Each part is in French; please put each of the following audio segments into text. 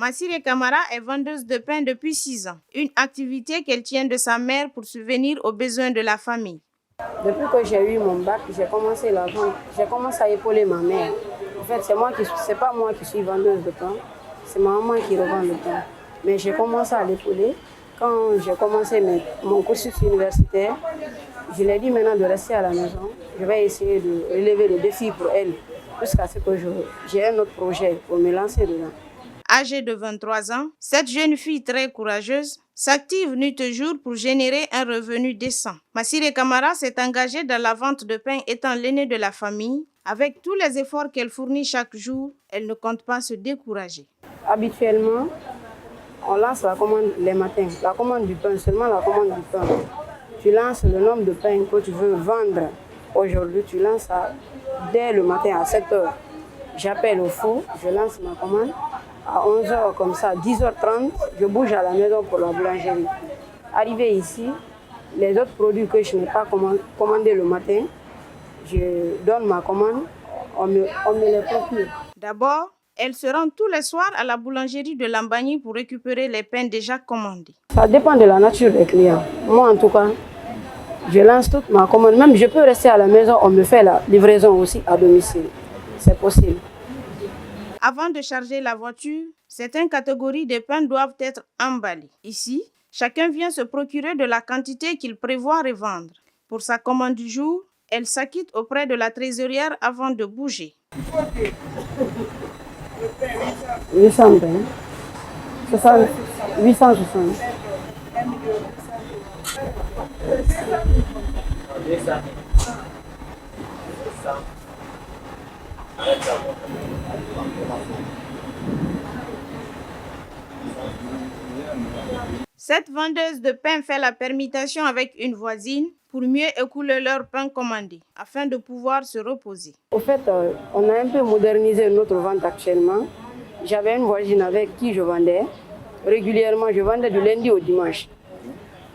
Massiré Camara est vendeuse de pain depuis 6 ans, une activité qu'elle tient de sa mère pour subvenir aux besoins de la famille. Depuis que j'ai eu mon bac, j'ai commencé la vente. J'ai commencé à épauler ma mère. En fait, c'est pas moi qui suis vendeuse de pain, c'est ma maman qui revend le pain. Mais j'ai commencé à l'épauler. Quand j'ai commencé mon cursus universitaire, je lui ai dit maintenant de rester à la maison. Je vais essayer de relever le défi pour elle, jusqu'à ce que j'ai un autre projet pour me lancer dedans. Âgée de 23 ans, cette jeune fille très courageuse s'active nuit et jour pour générer un revenu décent. Massiré Camara s'est engagée dans la vente de pain étant l'aînée de la famille. Avec tous les efforts qu'elle fournit chaque jour, elle ne compte pas se décourager. Habituellement, on lance la commande les matins, la commande du pain, seulement la commande du pain. Tu lances le nombre de pain que tu veux vendre. Aujourd'hui, tu lances ça dès le matin à 7 h. J'appelle au four, je lance ma commande. À 11 h comme ça, 10 h 30, je bouge à la maison pour la boulangerie. Arrivé ici, les autres produits que je n'ai pas commandés le matin, je donne ma commande, on me les procure. D'abord, elle se rend tous les soirs à la boulangerie de Lambagny pour récupérer les pains déjà commandés. Ça dépend de la nature des clients. Moi, en tout cas, je lance toute ma commande. Même je peux rester à la maison, on me fait la livraison aussi à domicile. C'est possible. Avant de charger la voiture, certaines catégories de pains doivent être emballées. Ici, chacun vient se procurer de la quantité qu'il prévoit revendre. Pour sa commande du jour, elle s'acquitte auprès de la trésorière avant de bouger. 800 pains. 860. Cette vendeuse de pain fait la permutation avec une voisine pour mieux écouler leur pain commandé, afin de pouvoir se reposer. Au fait, on a un peu modernisé notre vente actuellement. J'avais une voisine avec qui je vendais. Régulièrement, je vendais du lundi au dimanche.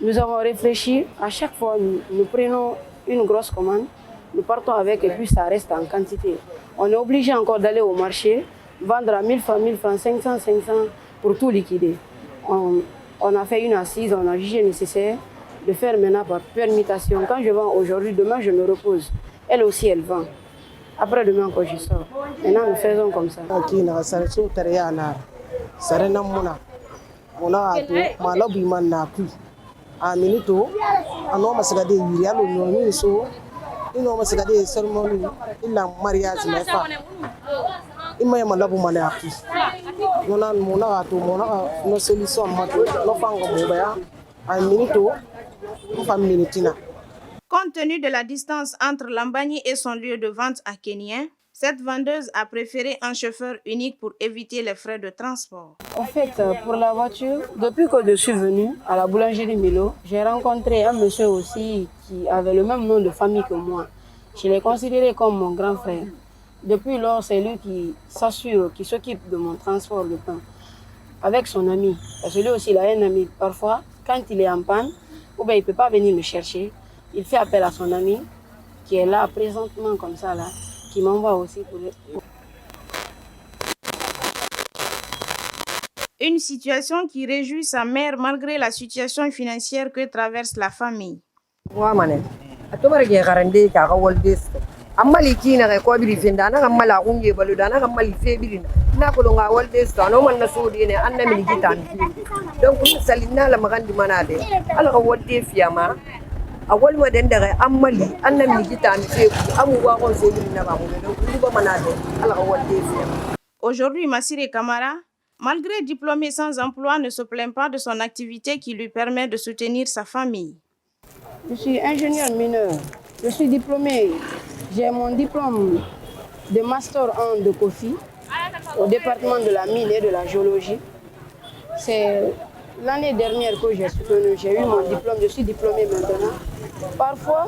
Nous avons réfléchi, à chaque fois, nous prenons une grosse commande, nous partons avec et puis ça reste en quantité. On est obligé encore d'aller au marché, vendre à 1000 francs, 1000 francs, 500, 500 pour tout liquider. On a fait une assise, on a jugé nécessaire de faire maintenant par permutation. Quand je vends aujourd'hui, demain je me repose. Elle aussi, elle vend. Après demain, quand je sors. Maintenant, nous faisons comme ça. Compte tenu de la distance entre Lambagny et son lieu de vente à Kénien, cette vendeuse a préféré un chauffeur unique pour éviter les frais de transport. En fait, pour la voiture, depuis que je suis venue à la boulangerie Milo, j'ai rencontré un monsieur aussi qui avait le même nom de famille que moi. Je l'ai considéré comme mon grand frère. Depuis lors, c'est lui qui s'assure, qui s'occupe de mon transport de pain avec son ami. Parce que lui aussi, il a un ami. Parfois, quand il est en panne, ou bien il ne peut pas venir me chercher, il fait appel à son ami qui est là présentement comme ça, là, qui m'envoie aussi pour le... Une situation qui réjouit sa mère malgré la situation financière que traverse la famille. Amali kina ga ko biri fenda na amala kunje baluda na amali fe biri na ko nga walde sto no man na sudi ne anna mi gitan donc salina la magandi manade ala ko walde fiyama awal ma den daga amali anna mi gitan fe amu wa ko so biri na ba ko donc ba manade ala ko walde fiyama. Aujourd'hui, Massiré Camara, malgré diplômé sans emploi, ne se plaint pas de son activité qui lui permet de soutenir sa famille. Je suis ingénieur mineur, je suis diplômé. J'ai mon diplôme de Master 1 de Kofi au département de la mine et de la géologie. C'est l'année dernière que j'ai soutenu, j'ai eu mon diplôme, je suis diplômé maintenant. Parfois,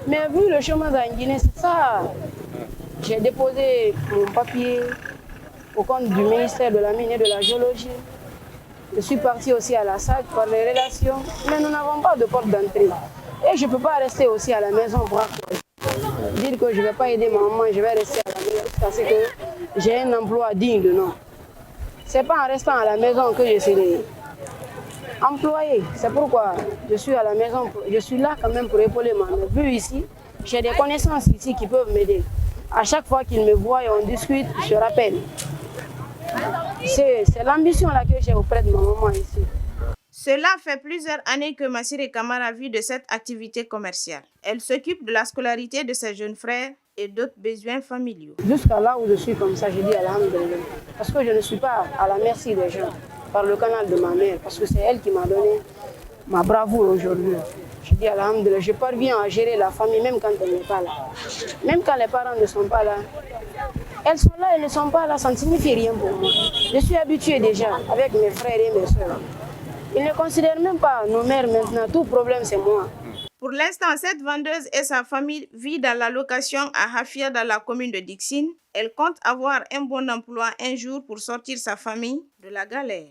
mais vu le chômage en Guinée, c'est ça. J'ai déposé mon papier au compte du ministère de la mine et de la géologie. Je suis parti aussi à la SAC par les relations, mais nous n'avons pas de porte d'entrée. Et je ne peux pas rester aussi à la maison pour dire que je ne vais pas aider ma maman, je vais rester à la maison parce que j'ai un emploi digne de nom. c'est pas en restant à la maison que je serai employé. C'est pourquoi je suis à la maison, je suis là quand même pour épauler ma mère. Vu ici, j'ai des connaissances ici qui peuvent m'aider. À chaque fois qu'ils me voient et on discute, je rappelle. C'est l'ambition là que j'ai auprès de ma maman ici. Cela fait plusieurs années que Massiré Camara vit de cette activité commerciale. Elle s'occupe de la scolarité de ses jeunes frères et d'autres besoins familiaux. Jusqu'à là où je suis comme ça, je dis alhamdulillah. Parce que je ne suis pas à la merci des gens par le canal de ma mère. Parce que c'est elle qui m'a donné ma bravoure aujourd'hui. Je dis alhamdulillah, je parviens à gérer la famille même quand elle n'est pas là. Même quand les parents ne sont pas là. Elles sont là, elles ne sont pas là, ça ne signifie rien pour moi. Je suis habituée déjà avec mes frères et mes soeurs. Ils ne considèrent même pas nos mères maintenant. Tout problème, c'est moi. Pour l'instant, cette vendeuse et sa famille vivent dans la location à Hafia dans la commune de Dixine. Elle compte avoir un bon emploi un jour pour sortir sa famille de la galère.